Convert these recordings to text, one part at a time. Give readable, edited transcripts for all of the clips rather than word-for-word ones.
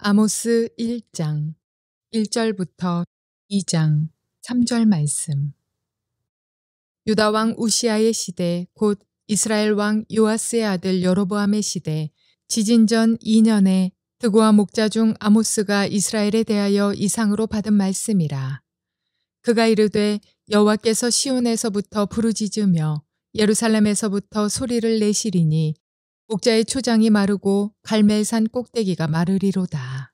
아모스 1장 1절부터 2장 3절 말씀. 유다 왕 우시아의 시대 곧 이스라엘 왕 요아스의 아들 여로보암의 시대 지진전 2년에 드고와 목자 중 아모스가 이스라엘에 대하여 이상으로 받은 말씀이라. 그가 이르되 여호와께서 시온에서부터 부르짖으며 예루살렘에서부터 소리를 내시리니 목자의 초장이 마르고 갈멜산 꼭대기가 마르리로다.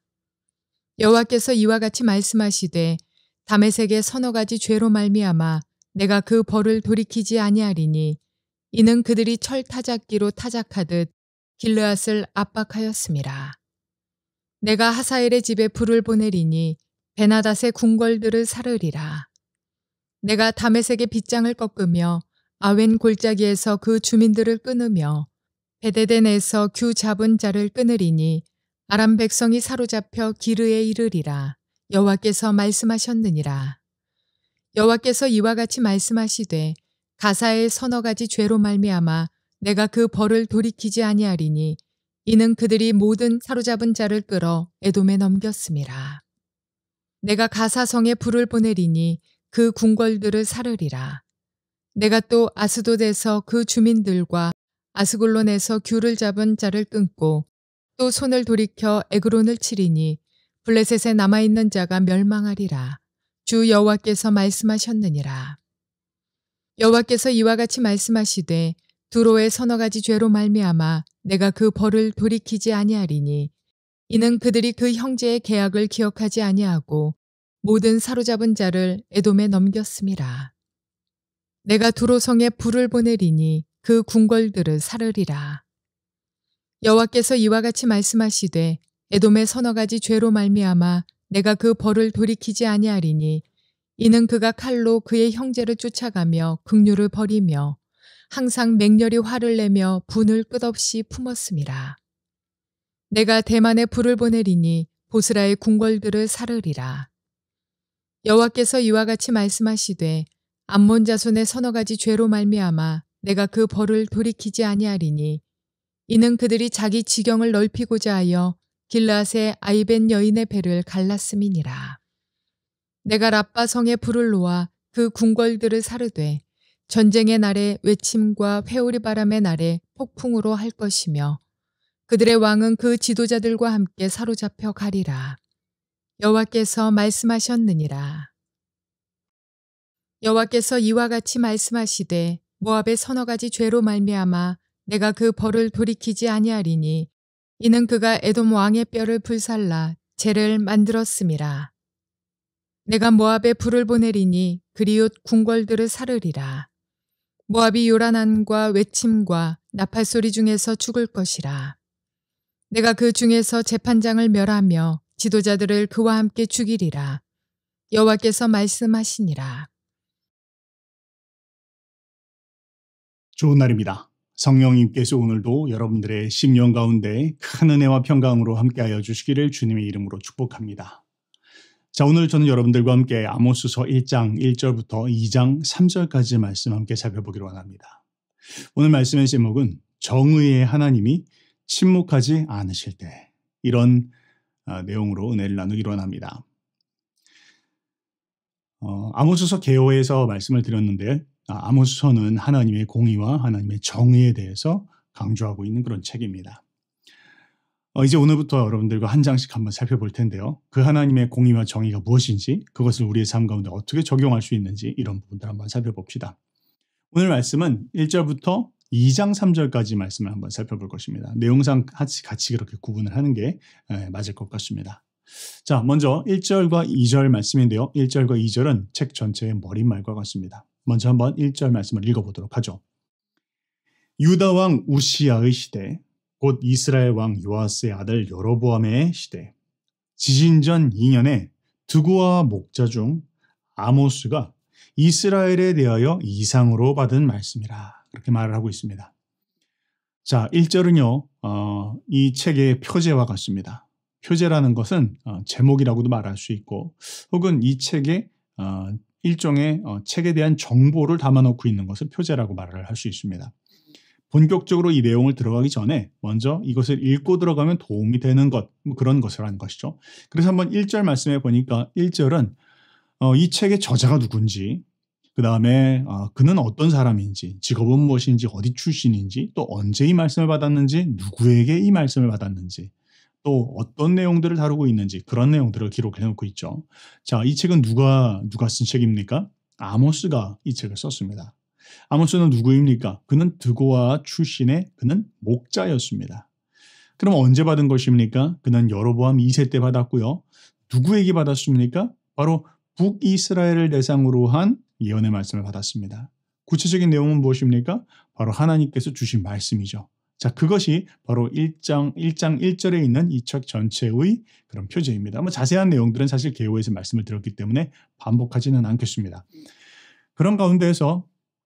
여호와께서 이와 같이 말씀하시되 다메섹의 서너 가지 죄로 말미암아 내가 그 벌을 돌이키지 아니하리니 이는 그들이 철 타작기로 타작하듯 길르앗을 압박하였음이라. 내가 하사엘의 집에 불을 보내리니 베나닷의 궁궐들을 사르리라. 내가 다메섹의 빗장을 꺾으며 아웬 골짜기에서 그 주민들을 끊으며 베데덴에서 규 잡은 자를 끊으리니 아람 백성이 사로잡혀 기르에 이르리라. 여호와께서 말씀하셨느니라. 여호와께서 이와 같이 말씀하시되 가사의 서너 가지 죄로 말미암아 내가 그 벌을 돌이키지 아니하리니 이는 그들이 모든 사로잡은 자를 끌어 에돔에 넘겼음이라. 내가 가사성에 불을 보내리니 그 궁궐들을 사르리라. 내가 또 아스돗에서 그 주민들과 아스글론에서 규를 잡은 자를 끊고 또 손을 돌이켜 에그론을 치리니 블레셋에 남아있는 자가 멸망하리라. 주 여호와께서 말씀하셨느니라. 여호와께서 이와 같이 말씀하시되 두로의 서너 가지 죄로 말미암아 내가 그 벌을 돌이키지 아니하리니 이는 그들이 그 형제의 계약을 기억하지 아니하고 모든 사로잡은 자를 에돔에 넘겼음이라. 내가 두로성에 불을 보내리니 그 궁궐들을 사르리라. 여호와께서 이와 같이 말씀하시되 에돔의 서너 가지 죄로 말미암아 내가 그 벌을 돌이키지 아니하리니 이는 그가 칼로 그의 형제를 쫓아가며 긍휼을 버리며 항상 맹렬히 화를 내며 분을 끝없이 품었음이라. 내가 대만에 불을 보내리니 보스라의 궁궐들을 사르리라. 여호와께서 이와 같이 말씀하시되 암몬 자손의 서너 가지 죄로 말미암아 내가 그 벌을 돌이키지 아니하리니 이는 그들이 자기 지경을 넓히고자 하여 길르앗의 아이벤 여인의 배를 갈랐음이니라. 내가 랍바 성에 불을 놓아 그 궁궐들을 사르되 전쟁의 날에 외침과 회오리 바람의 날에 폭풍으로 할 것이며 그들의 왕은 그 지도자들과 함께 사로잡혀 가리라. 여호와께서 말씀하셨느니라. 여호와께서 이와 같이 말씀하시되 모압의 서너 가지 죄로 말미암아 내가 그 벌을 돌이키지 아니하리니 이는 그가 에돔 왕의 뼈를 불살라 재를 만들었음이라. 내가 모압에 불을 보내리니 그리웃 궁궐들을 사르리라. 모압이 요란함과 외침과 나팔소리 중에서 죽을 것이라. 내가 그 중에서 재판장을 멸하며 지도자들을 그와 함께 죽이리라. 여호와께서 말씀하시니라. 좋은 날입니다. 성령님께서 오늘도 여러분들의 심령 가운데 큰 은혜와 평강으로 함께하여 주시기를 주님의 이름으로 축복합니다. 자, 오늘 저는 여러분들과 함께 아모스서 1장 1절부터 2장 3절까지 말씀 함께 살펴보기로 원합니다. 오늘 말씀의 제목은 정의의 하나님이 침묵하지 않으실 때, 이런 내용으로 은혜를 나누기로 원합니다. 아모스서 개요에서 말씀을 드렸는데 아모스서는 하나님의 공의와 하나님의 정의에 대해서 강조하고 있는 그런 책입니다. 이제 오늘부터 여러분들과 한 장씩 한번 살펴볼 텐데요. 그 하나님의 공의와 정의가 무엇인지, 그것을 우리의 삶 가운데 어떻게 적용할 수 있는지, 이런 부분들 한번 살펴봅시다. 오늘 말씀은 1절부터 2장 3절까지 말씀을 한번 살펴볼 것입니다. 내용상 같이 그렇게 구분을 하는 게 맞을 것 같습니다. 자, 먼저 1절과 2절 말씀인데요. 1절과 2절은 책 전체의 머릿말과 같습니다. 먼저 한번 1절 말씀을 읽어보도록 하죠. 유다 왕 우시아의 시대, 곧 이스라엘 왕 요아스의 아들 여로보암의 시대, 지진전 2년에 드고와 목자 중 아모스가 이스라엘에 대하여 이상으로 받은 말씀이라, 그렇게 말을 하고 있습니다. 자, 1절은요, 이 책의 표제와 같습니다. 표제라는 것은 제목이라고도 말할 수 있고, 혹은 이 책에 일종의 책에 대한 정보를 담아놓고 있는 것을 표제라고 말을 할 수 있습니다. 본격적으로 이 내용을 들어가기 전에 먼저 이것을 읽고 들어가면 도움이 되는 것, 뭐 그런 것을 하는 것이죠. 그래서 한번 1절 말씀해 보니까 1절은 이 책의 저자가 누군지, 그 다음에 그는 어떤 사람인지, 직업은 무엇인지, 어디 출신인지, 또 언제 이 말씀을 받았는지, 누구에게 이 말씀을 받았는지, 또 어떤 내용들을 다루고 있는지 그런 내용들을 기록해 놓고 있죠. 자, 이 책은 누가 쓴 책입니까? 아모스가 이 책을 썼습니다. 아모스는 누구입니까? 그는 드고아 출신의 그는 목자였습니다. 그럼 언제 받은 것입니까? 그는 여로보암 2세 때 받았고요. 누구에게 받았습니까? 바로 북이스라엘을 대상으로 한 예언의 말씀을 받았습니다. 구체적인 내용은 무엇입니까? 바로 하나님께서 주신 말씀이죠. 자, 그것이 바로 1장 1절에 있는 이 책 전체의 그런 표제입니다. 자세한 내용들은 사실 개요에서 말씀을 드렸기 때문에 반복하지는 않겠습니다. 그런 가운데에서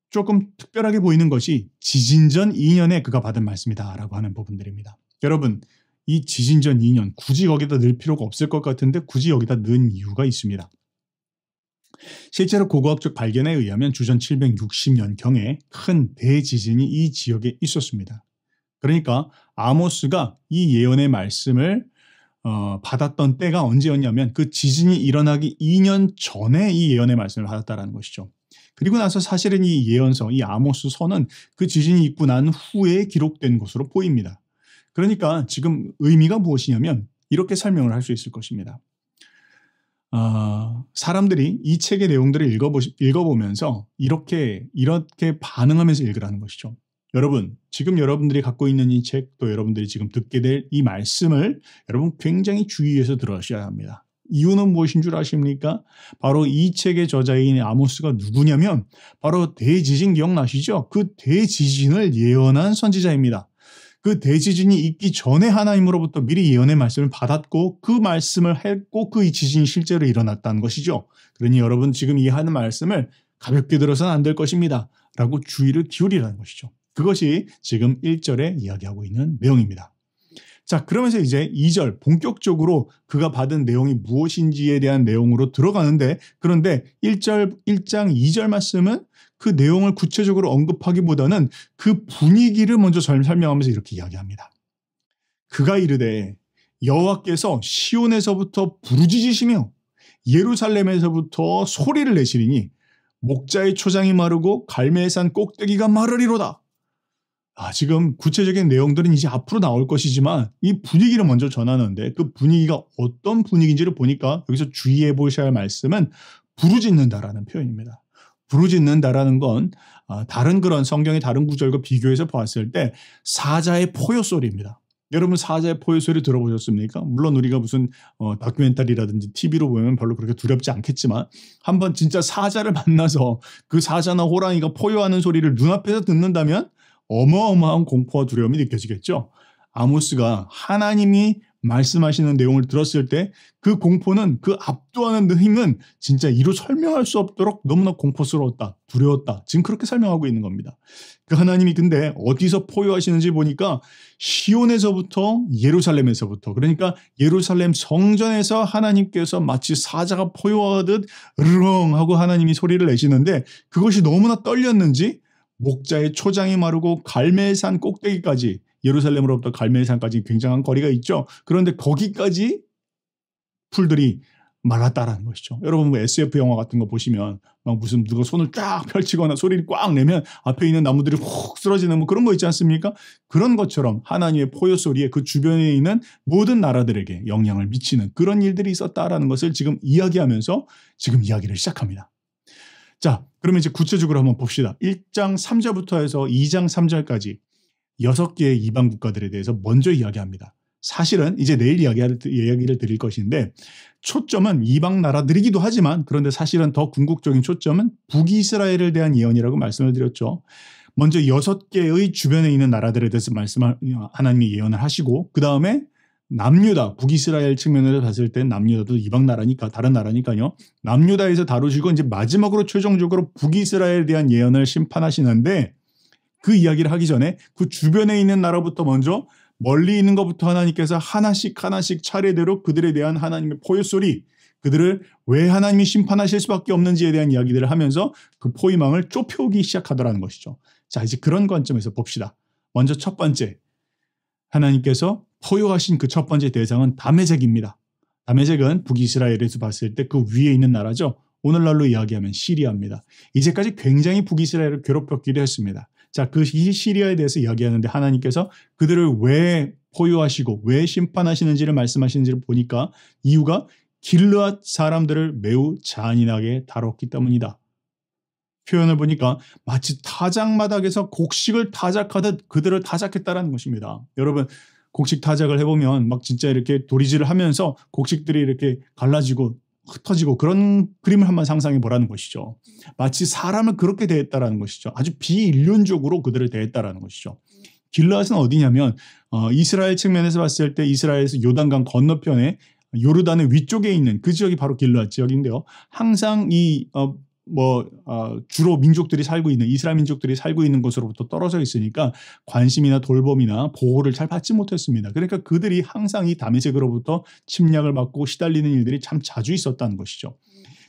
조금 특별하게 보이는 것이 지진전 2년에 그가 받은 말씀이다라고 하는 부분들입니다. 여러분, 이 지진전 2년 굳이 거기다 넣을 필요가 없을 것 같은데 굳이 여기다 넣은 이유가 있습니다. 실제로 고고학적 발견에 의하면 주전 760년경에 큰 대지진이 이 지역에 있었습니다. 그러니까 아모스가 이 예언의 말씀을 받았던 때가 언제였냐면 그 지진이 일어나기 2년 전에 이 예언의 말씀을 받았다는 것이죠. 그리고 나서 사실은 이 예언서, 이 아모스서는 그 지진이 있고 난 후에 기록된 것으로 보입니다. 그러니까 지금 의미가 무엇이냐면 이렇게 설명을 할 수 있을 것입니다. 사람들이 이 책의 내용들을 읽어보면서 이렇게 반응하면서 읽으라는 것이죠. 여러분, 지금 여러분들이 갖고 있는 이 책, 또 여러분들이 지금 듣게 될 이 말씀을 여러분 굉장히 주의해서 들어셔야 합니다. 이유는 무엇인 줄 아십니까? 바로 이 책의 저자인 아모스가 누구냐면 바로 대지진 기억나시죠? 그 대지진을 예언한 선지자입니다. 그 대지진이 있기 전에 하나님으로부터 미리 예언의 말씀을 받았고 그 말씀을 했고 그 지진이 실제로 일어났다는 것이죠. 그러니 여러분 지금 이 하는 말씀을 가볍게 들어서는 안 될 것입니다. 라고 주의를 기울이라는 것이죠. 그것이 지금 1절에 이야기하고 있는 내용입니다. 자, 그러면서 이제 2절 본격적으로 그가 받은 내용이 무엇인지에 대한 내용으로 들어가는데 그런데 1장 2절 말씀은 그 내용을 구체적으로 언급하기보다는 그 분위기를 먼저 설명하면서 이렇게 이야기합니다. 그가 이르되 여호와께서 시온에서부터 부르짖으시며 예루살렘에서부터 소리를 내시리니 목자의 초장이 마르고 갈멜산 꼭대기가 마르리로다. 지금 구체적인 내용들은 이제 앞으로 나올 것이지만 이 분위기를 먼저 전하는데 그 분위기가 어떤 분위기인지를 보니까 여기서 주의해 보셔야 할 말씀은 부르짖는다라는 표현입니다. 부르짖는다라는 건 다른 그런 성경의 다른 구절과 비교해서 봤을 때 사자의 포효 소리입니다. 여러분 사자의 포효 소리 들어보셨습니까? 물론 우리가 무슨 다큐멘터리라든지 TV로 보면 별로 그렇게 두렵지 않겠지만 한번 진짜 사자를 만나서 그 사자나 호랑이가 포효하는 소리를 눈앞에서 듣는다면 어마어마한 공포와 두려움이 느껴지겠죠. 아모스가 하나님이 말씀하시는 내용을 들었을 때 그 공포는 그 압도하는 힘은 진짜 이루 설명할 수 없도록 너무나 공포스러웠다, 두려웠다. 지금 그렇게 설명하고 있는 겁니다. 그 하나님이 근데 어디서 포효하시는지 보니까 시온에서부터 예루살렘에서부터 그러니까 예루살렘 성전에서 하나님께서 마치 사자가 포효하듯 으르렁 하고 하나님이 소리를 내시는데 그것이 너무나 떨렸는지 목자의 초장이 마르고 갈멜산 꼭대기까지 예루살렘으로부터 갈멜산까지 굉장한 거리가 있죠. 그런데 거기까지 풀들이 말랐다라는 것이죠. 여러분 뭐 SF 영화 같은 거 보시면 막 무슨 누가 손을 쫙 펼치거나 소리를 꽉 내면 앞에 있는 나무들이 훅 쓰러지는 뭐 그런 거 있지 않습니까? 그런 것처럼 하나님의 포효 소리에 그 주변에 있는 모든 나라들에게 영향을 미치는 그런 일들이 있었다라는 것을 지금 이야기하면서 지금 이야기를 시작합니다. 자, 그러면 이제 구체적으로 한번 봅시다. 1장 3절부터 해서 2장 3절까지 6개의 이방 국가들에 대해서 먼저 이야기합니다. 사실은 이제 내일 이야기를 드릴 것인데 초점은 이방 나라들이기도 하지만 그런데 사실은 더 궁극적인 초점은 북이스라엘에 대한 예언이라고 말씀을 드렸죠. 먼저 6개의 주변에 있는 나라들에 대해서 하나님이 예언을 하시고 그 다음에 남유다, 북이스라엘 측면에서 봤을 때 남유다도 이방 나라니까 다른 나라니까요. 남유다에서 다루시고 이제 마지막으로 최종적으로 북이스라엘에 대한 예언을 심판하시는데 그 이야기를 하기 전에 그 주변에 있는 나라부터 먼저 멀리 있는 것부터 하나님께서 하나씩 차례대로 그들에 대한 하나님의 포효소리, 그들을 왜 하나님이 심판하실 수밖에 없는지에 대한 이야기들을 하면서 그 포위망을 좁혀오기 시작하더라는 것이죠. 자, 이제 그런 관점에서 봅시다. 먼저 첫 번째, 하나님께서 포효하신 그 첫 번째 대상은 다메섹입니다. 다메섹은 북이스라엘에서 봤을 때 그 위에 있는 나라죠. 오늘날로 이야기하면 시리아입니다. 이제까지 굉장히 북이스라엘을 괴롭혔기도 했습니다. 자, 그 시리아에 대해서 이야기하는데 하나님께서 그들을 왜 포효하시고 왜 심판하시는지를 말씀하시는지를 보니까 이유가 길르앗 사람들을 매우 잔인하게 다뤘기 때문이다. 표현을 보니까 마치 타작마당에서 곡식을 타작하듯 그들을 타작했다라는 것입니다. 여러분, 곡식 타작을 해보면 막 진짜 이렇게 도리질을 하면서 곡식들이 이렇게 갈라지고 흩어지고 그런 그림을 한번 상상해 보라는 것이죠. 마치 사람을 그렇게 대했다라는 것이죠. 아주 비인륜적으로 그들을 대했다라는 것이죠. 길르앗은 어디냐면 이스라엘 측면에서 봤을 때 이스라엘에서 요단강 건너편에 요르단의 위쪽에 있는 그 지역이 바로 길르앗 지역인데요. 항상 주로 민족들이 살고 있는 이스라엘 민족들이 살고 있는 곳으로부터 떨어져 있으니까 관심이나 돌봄이나 보호를 잘 받지 못했습니다. 그러니까 그들이 항상 이 다메섹으로부터 침략을 받고 시달리는 일들이 참 자주 있었다는 것이죠.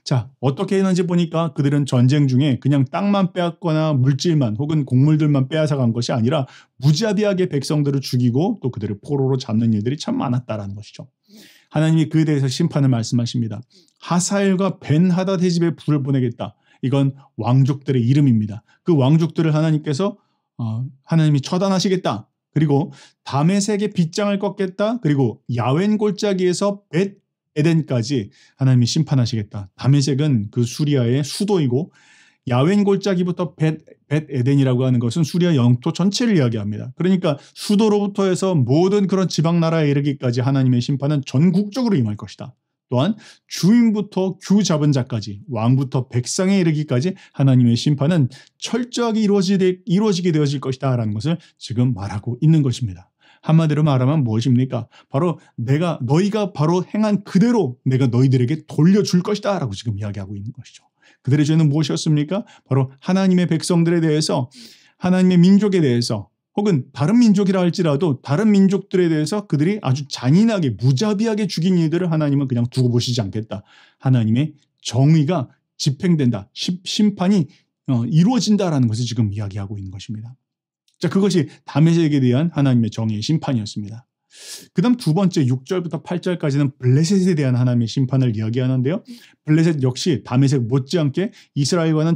자, 어떻게 했는지 보니까 그들은 전쟁 중에 그냥 땅만 빼앗거나 물질만 혹은 곡물들만 빼앗아 간 것이 아니라 무자비하게 백성들을 죽이고 또 그들을 포로로 잡는 일들이 참 많았다라는 것이죠. 하나님이 그에 대해서 심판을 말씀하십니다. 하사엘과 벤하닷의 집에 불을 보내겠다. 이건 왕족들의 이름입니다. 그 왕족들을 하나님께서 하나님이 처단하시겠다. 그리고 다메섹의 빗장을 꺾겠다. 그리고 야웬 골짜기에서 벳 에덴까지 하나님이 심판하시겠다. 다메섹은 그 수리아의 수도이고 야웬 골짜기부터 벳 에덴이라고 하는 것은 수리아 영토 전체를 이야기합니다. 그러니까 수도로부터 해서 모든 그런 지방 나라에 이르기까지 하나님의 심판은 전국적으로 임할 것이다. 또한 주인부터 규 잡은 자까지 왕부터 백성에 이르기까지 하나님의 심판은 철저하게 이루어지게 되어질 것이다 라는 것을 지금 말하고 있는 것입니다. 한마디로 말하면 무엇입니까? 바로 너희가 바로 행한 그대로 내가 너희들에게 돌려줄 것이다 라고 지금 이야기하고 있는 것이죠. 그들의 죄는 무엇이었습니까? 바로 하나님의 백성들에 대해서 하나님의 민족에 대해서 혹은 다른 민족이라 할지라도 다른 민족들에 대해서 그들이 아주 잔인하게 무자비하게 죽인 일들을 하나님은 그냥 두고 보시지 않겠다. 하나님의 정의가 집행된다. 심판이 이루어진다라는 것을 지금 이야기하고 있는 것입니다. 자, 그것이 다메섹에 대한 하나님의 정의의 심판이었습니다. 그 다음 두 번째 6절부터 8절까지는 블레셋에 대한 하나님의 심판을 이야기하는데요. 블레셋 역시 다메섹 못지않게 이스라엘과는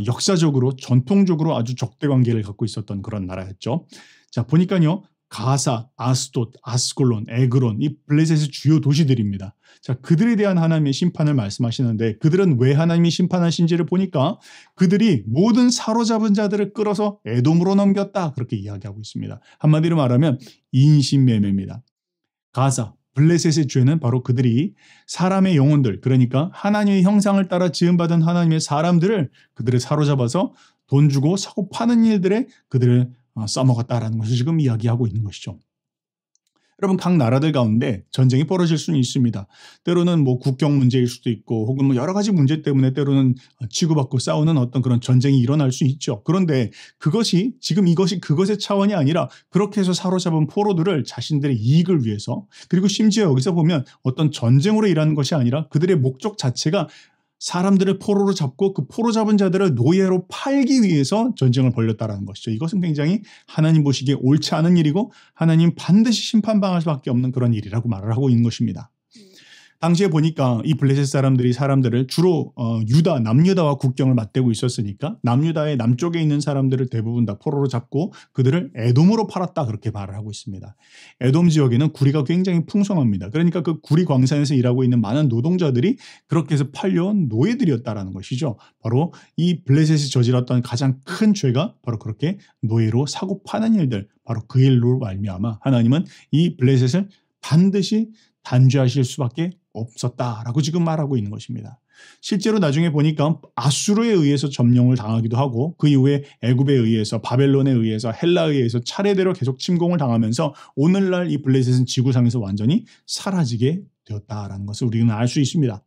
역사적으로 전통적으로 아주 적대 관계를 갖고 있었던 그런 나라였죠. 자, 보니까요. 가사, 아스돗, 아스콜론, 에그론 이 블레셋의 주요 도시들입니다. 자, 그들에 대한 하나님의 심판을 말씀하시는데 그들은 왜 하나님이 심판하신지를 보니까 그들이 모든 사로잡은 자들을 끌어서 에돔으로 넘겼다 그렇게 이야기하고 있습니다. 한마디로 말하면 인신매매입니다. 가사, 블레셋의 죄는 바로 그들이 사람의 영혼들 그러니까 하나님의 형상을 따라 지음받은 하나님의 사람들을 그들을 사로잡아서 돈 주고 사고 파는 일들에 그들을 써먹었다라는 것을 지금 이야기하고 있는 것이죠. 여러분 각 나라들 가운데 전쟁이 벌어질 수는 있습니다. 때로는 국경 문제일 수도 있고 혹은 여러 가지 문제 때문에 때로는 치고받고 싸우는 어떤 그런 전쟁이 일어날 수 있죠. 그런데 이것이 그것의 차원이 아니라 그렇게 해서 사로잡은 포로들을 자신들의 이익을 위해서 그리고 심지어 여기서 보면 어떤 전쟁으로 일하는 것이 아니라 그들의 목적 자체가 사람들을 포로로 잡고 그 포로 잡은 자들을 노예로 팔기 위해서 전쟁을 벌였다는 것이죠. 이것은 굉장히 하나님 보시기에 옳지 않은 일이고 하나님 반드시 심판당할 수밖에 없는 그런 일이라고 말을 하고 있는 것입니다. 당시에 보니까 이 블레셋 사람들을 주로 남유다와 국경을 맞대고 있었으니까 남유다의 남쪽에 있는 사람들을 대부분 다 포로로 잡고 그들을 에돔으로 팔았다 그렇게 말을 하고 있습니다. 에돔 지역에는 구리가 굉장히 풍성합니다. 그러니까 그 구리 광산에서 일하고 있는 많은 노동자들이 그렇게 해서 팔려온 노예들이었다라는 것이죠. 바로 이 블레셋이 저질렀던 가장 큰 죄가 바로 그렇게 노예로 사고 파는 일들 바로 그 일로 말미암아 하나님은 이 블레셋을 반드시 단죄하실 수밖에 없었다라고 지금 말하고 있는 것입니다. 실제로 나중에 보니까 아수르에 의해서 점령을 당하기도 하고 그 이후에 애굽에 의해서 바벨론에 의해서 헬라에 의해서 차례대로 계속 침공을 당하면서 오늘날 이 블레셋은 지구상에서 완전히 사라지게 되었다라는 것을 우리는 알 수 있습니다.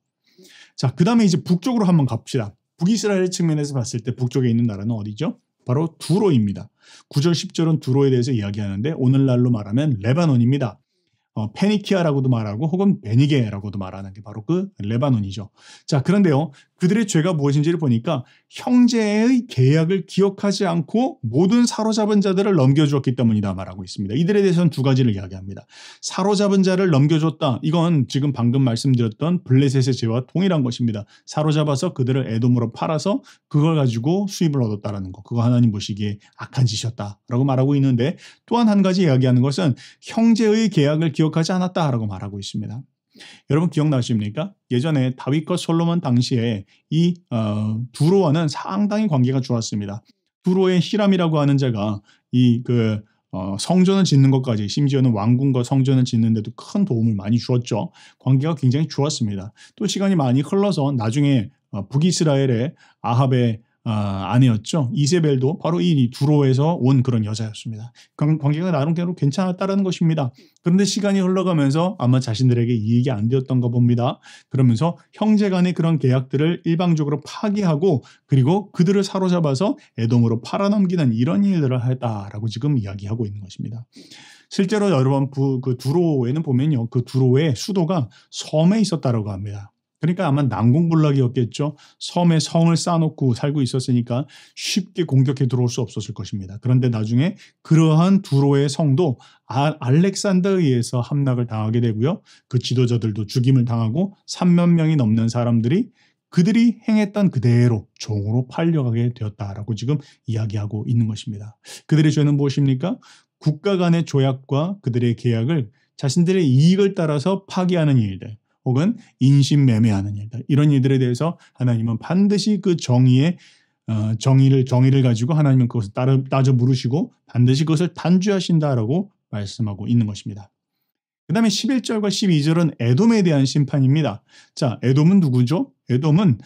자, 그 다음에 이제 북쪽으로 한번 갑시다. 북이스라엘 측면에서 봤을 때 북쪽에 있는 나라는 어디죠? 바로 두로입니다. 9절 10절은 두로에 대해서 이야기하는데 오늘날로 말하면 레바논입니다. 페니키아라고도 말하고 혹은 베니게라고도 말하는 게 바로 그 레바논이죠. 자, 그런데요. 그들의 죄가 무엇인지를 보니까 형제의 계약을 기억하지 않고 모든 사로잡은 자들을 넘겨주었기 때문이다 말하고 있습니다. 이들에 대해서는 두 가지를 이야기합니다. 사로잡은 자를 넘겨줬다. 이건 지금 방금 말씀드렸던 블레셋의 죄와 동일한 것입니다. 사로잡아서 그들을 에돔으로 팔아서 그걸 가지고 수입을 얻었다라는 거. 그거 하나님 보시기에 악한 짓이었다라고 말하고 있는데 또한 한 가지 이야기하는 것은 형제의 계약을 기억하지 않았다라고 말하고 있습니다. 여러분 기억나십니까? 예전에 다윗과 솔로몬 당시에 이 두로와는 상당히 관계가 좋았습니다. 두로의 히람이라고 하는 자가 성전을 짓는 것까지 심지어는 왕궁과 성전을 짓는데도 큰 도움을 많이 주었죠. 관계가 굉장히 좋았습니다. 또 시간이 많이 흘러서 나중에 북이스라엘의 아합의 아내였죠. 이세벨도 바로 이 두로에서 온 그런 여자였습니다. 관계가 나름대로 괜찮았다는 것입니다. 그런데 시간이 흘러가면서 아마 자신들에게 이익이 안 되었던가 봅니다. 그러면서 형제 간의 그런 계약들을 일방적으로 파기하고 그리고 그들을 사로잡아서 에돔으로 팔아넘기는 이런 일들을 했다라고 지금 이야기하고 있는 것입니다. 실제로 여러분 그 두로에는 보면요. 그 두로의 수도가 섬에 있었다라고 합니다. 그러니까 아마 난공불락이었겠죠. 섬에 성을 쌓아놓고 살고 있었으니까 쉽게 공격해 들어올 수 없었을 것입니다. 그런데 나중에 그러한 두로의 성도 알렉산더에 의해서 함락을 당하게 되고요. 그 지도자들도 죽임을 당하고 3만 명이 넘는 사람들이 그들이 행했던 그대로 종으로 팔려가게 되었다라고 지금 이야기하고 있는 것입니다. 그들의 죄는 무엇입니까? 국가 간의 조약과 그들의 계약을 자신들의 이익을 따라서 파기하는 일들. 혹은 인신매매하는 일들 이런 일들에 대해서 하나님은 반드시 그 정의를 가지고 하나님은 그것을 따져 물으시고 반드시 그것을 단죄하신다라고 말씀하고 있는 것입니다. 그 다음에 11절과 12절은 에돔에 대한 심판입니다. 자, 에돔은 누구죠? 에돔은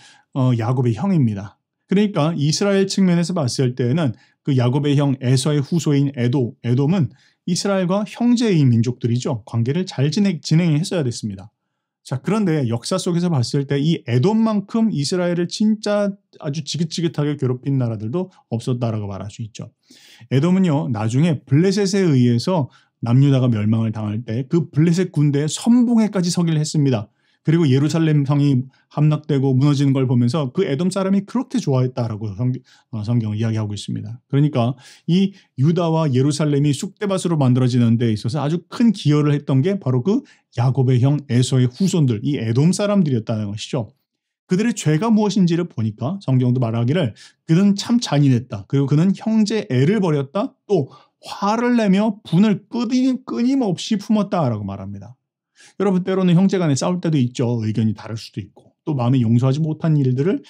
야곱의 형입니다. 그러니까 이스라엘 측면에서 봤을 때는 그 야곱의 형 에서의 후손인 에돔은 이스라엘과 형제인 민족들이죠. 관계를 잘 진행했어야 됐습니다. 자, 그런데 역사 속에서 봤을 때 이 에돔만큼 이스라엘을 진짜 아주 지긋지긋하게 괴롭힌 나라들도 없었다라고 말할 수 있죠. 에돔은요, 나중에 블레셋에 의해서 남유다가 멸망을 당할 때 그 블레셋 군대의 선봉에까지 서기를 했습니다. 그리고 예루살렘 성이 함락되고 무너지는 걸 보면서 그 에돔 사람이 그렇게 좋아했다라고 성경을 이야기하고 있습니다. 그러니까 이 유다와 예루살렘이 쑥대밭으로 만들어지는 데 있어서 아주 큰 기여를 했던 게 바로 그 야곱의 형 에서의 후손들, 이 에돔 사람들이었다는 것이죠. 그들의 죄가 무엇인지를 보니까 성경도 말하기를 그는 참 잔인했다. 그리고 그는 형제 애를 버렸다. 또 화를 내며 분을 끊임없이 품었다라고 말합니다. 여러분 때로는 형제간에 싸울 때도 있죠. 의견이 다를 수도 있고 또 마음에 용서하지 못한 일들을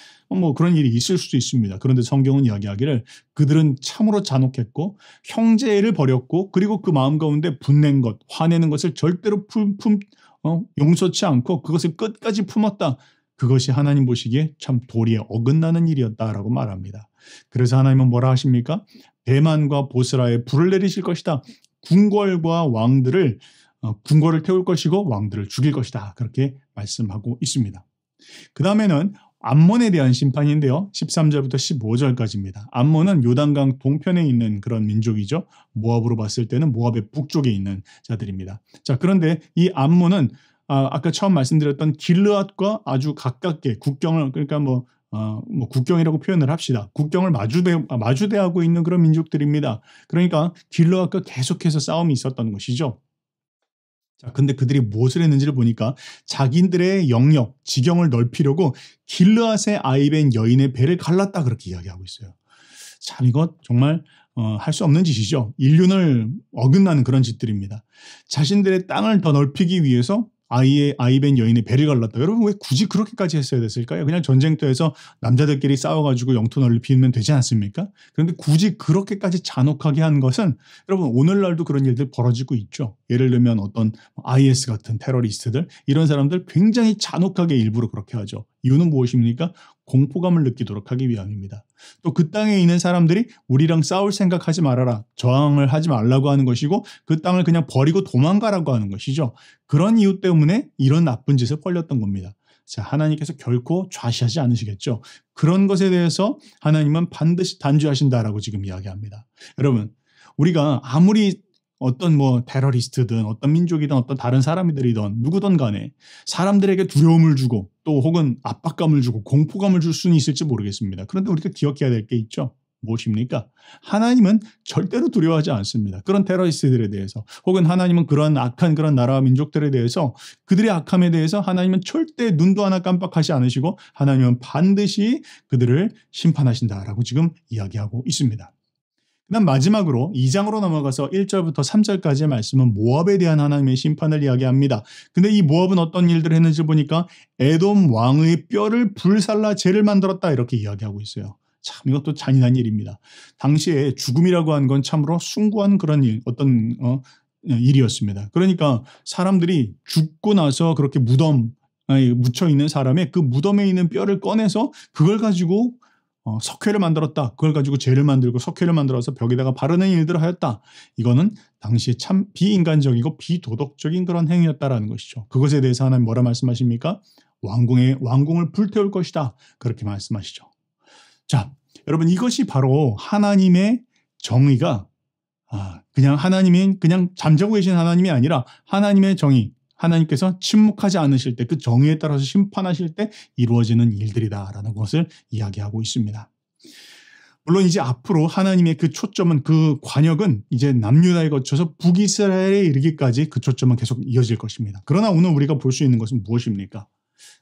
그런 일이 있을 수도 있습니다. 그런데 성경은 이야기하기를 그들은 참으로 잔혹했고 형제애를 버렸고 그리고 그 마음 가운데 분낸 것, 화내는 것을 절대로 용서치 않고 그것을 끝까지 품었다. 그것이 하나님 보시기에 참 도리에 어긋나는 일이었다라고 말합니다. 그래서 하나님은 뭐라 하십니까? 대만과 보스라에 불을 내리실 것이다. 궁궐과 왕들을 궁궐을 태울 것이고 왕들을 죽일 것이다. 그렇게 말씀하고 있습니다. 그 다음에는 암몬에 대한 심판인데요. 13절부터 15절까지입니다. 암몬은 요단강 동편에 있는 그런 민족이죠. 모압으로 봤을 때는 모압의 북쪽에 있는 자들입니다. 자, 그런데 이 암몬은 아까 처음 말씀드렸던 길르앗과 아주 가깝게 국경을 그러니까 국경이라고 표현을 합시다. 국경을 마주대하고 있는 그런 민족들입니다. 그러니까 길르앗과 계속해서 싸움이 있었던 것이죠. 자, 근데 그들이 무엇을 했는지를 보니까 자기들의 영역, 지경을 넓히려고 길르앗의 아이벤 여인의 배를 갈랐다 그렇게 이야기하고 있어요. 참 이거 정말 할 수 없는 짓이죠. 인륜을 어긋나는 그런 짓들입니다. 자신들의 땅을 더 넓히기 위해서 아이벤 여인의 배를 갈랐다. 여러분 왜 굳이 그렇게까지 했어야 됐을까요? 그냥 전쟁터에서 남자들끼리 싸워가지고 영토 넓히면 되지 않습니까? 그런데 굳이 그렇게까지 잔혹하게 한 것은 여러분 오늘날도 그런 일들 벌어지고 있죠. 예를 들면 어떤 IS 같은 테러리스트들 이런 사람들 굉장히 잔혹하게 일부러 그렇게 하죠. 이유는 무엇입니까? 공포감을 느끼도록 하기 위함입니다. 또 그 땅에 있는 사람들이 우리랑 싸울 생각하지 말아라. 저항을 하지 말라고 하는 것이고 그 땅을 그냥 버리고 도망가라고 하는 것이죠. 그런 이유 때문에 이런 나쁜 짓을 벌였던 겁니다. 자, 하나님께서 결코 좌시하지 않으시겠죠. 그런 것에 대해서 하나님은 반드시 단죄하신다라고 지금 이야기합니다. 여러분, 우리가 아무리 어떤 뭐 테러리스트든 어떤 민족이든 어떤 다른 사람들이든 누구든 간에 사람들에게 두려움을 주고 또 혹은 압박감을 주고 공포감을 줄 수는 있을지 모르겠습니다. 그런데 우리가 기억해야 될 게 있죠. 무엇입니까? 하나님은 절대로 두려워하지 않습니다. 그런 테러리스트들에 대해서 혹은 하나님은 그런 악한 그런 나라와 민족들에 대해서 그들의 악함에 대해서 하나님은 절대 눈도 하나 깜빡하지 않으시고 하나님은 반드시 그들을 심판하신다라고 지금 이야기하고 있습니다. 그다음 마지막으로 2장으로 넘어가서 1절부터 3절까지의 말씀은 모압에 대한 하나님의 심판을 이야기합니다. 근데 이 모압은 어떤 일들을 했는지 보니까 에돔 왕의 뼈를 불살라 죄를 만들었다 이렇게 이야기하고 있어요. 참 이것도 잔인한 일입니다. 당시에 죽음이라고 한 건 참으로 숭고한 그런 일, 어떤 일이었습니다. 그러니까 사람들이 죽고 나서 그렇게 묻혀 있는 사람의 그 무덤에 있는 뼈를 꺼내서 그걸 가지고 석회를 만들었다. 그걸 가지고 죄를 만들고 석회를 만들어서 벽에다가 바르는 일들을 하였다. 이거는 당시에 참 비인간적이고 비도덕적인 그런 행위였다라는 것이죠. 그것에 대해서 하나님 뭐라 말씀하십니까? 왕궁을 불태울 것이다. 그렇게 말씀하시죠. 자, 여러분 이것이 바로 하나님의 정의가 그냥 하나님이 그냥 잠자고 계신 하나님이 아니라 하나님의 정의, 하나님께서 침묵하지 않으실 때 그 정의에 따라서 심판하실 때 이루어지는 일들이다라는 것을 이야기하고 있습니다. 물론 이제 앞으로 하나님의 그 초점은 그 관역은 이제 남유다에 거쳐서 북이스라엘에 이르기까지 그 초점은 계속 이어질 것입니다. 그러나 오늘 우리가 볼 수 있는 것은 무엇입니까?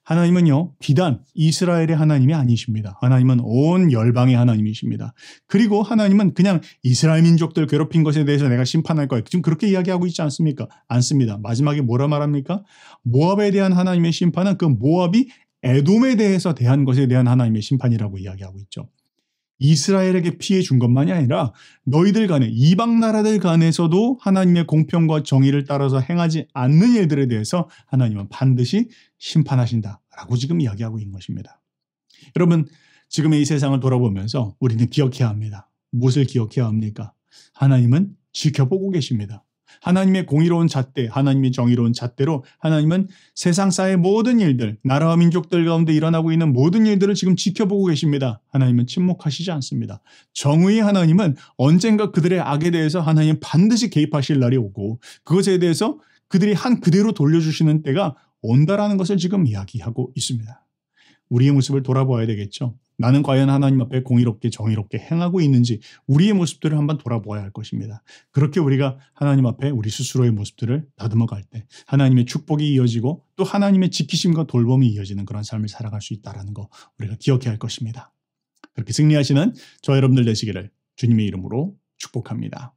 하나님은요, 비단 이스라엘의 하나님이 아니십니다. 하나님은 온 열방의 하나님이십니다. 그리고 하나님은 그냥 이스라엘 민족들 괴롭힌 것에 대해서 내가 심판할 거야. 지금 그렇게 이야기하고 있지 않습니까? 않습니다. 마지막에 뭐라 말합니까? 모압에 대한 하나님의 심판은 그 모압이 에돔에 대해서 대한 것에 대한 하나님의 심판이라고 이야기하고 있죠. 이스라엘에게 피해 준 것만이 아니라 너희들 간에 이방 나라들 간에서도 하나님의 공평과 정의를 따라서 행하지 않는 일들에 대해서 하나님은 반드시 심판하신다라고 지금 이야기하고 있는 것입니다. 여러분 지금의 이 세상을 돌아보면서 우리는 기억해야 합니다. 무엇을 기억해야 합니까? 하나님은 지켜보고 계십니다. 하나님의 공의로운 잣대, 하나님의 정의로운 잣대로 하나님은 세상사의 모든 일들, 나라와 민족들 가운데 일어나고 있는 모든 일들을 지금 지켜보고 계십니다. 하나님은 침묵하시지 않습니다. 정의의 하나님은 언젠가 그들의 악에 대해서 하나님 반드시 개입하실 날이 오고 그것에 대해서 그들이 한 그대로 돌려주시는 때가 온다라는 것을 지금 이야기하고 있습니다. 우리의 모습을 돌아보아야 되겠죠. 나는 과연 하나님 앞에 공의롭게 정의롭게 행하고 있는지 우리의 모습들을 한번 돌아보아야 할 것입니다. 그렇게 우리가 하나님 앞에 우리 스스로의 모습들을 다듬어 갈 때 하나님의 축복이 이어지고 또 하나님의 지키심과 돌봄이 이어지는 그런 삶을 살아갈 수 있다는 거 우리가 기억해야 할 것입니다. 그렇게 승리하시는 저와 여러분들 되시기를 주님의 이름으로 축복합니다.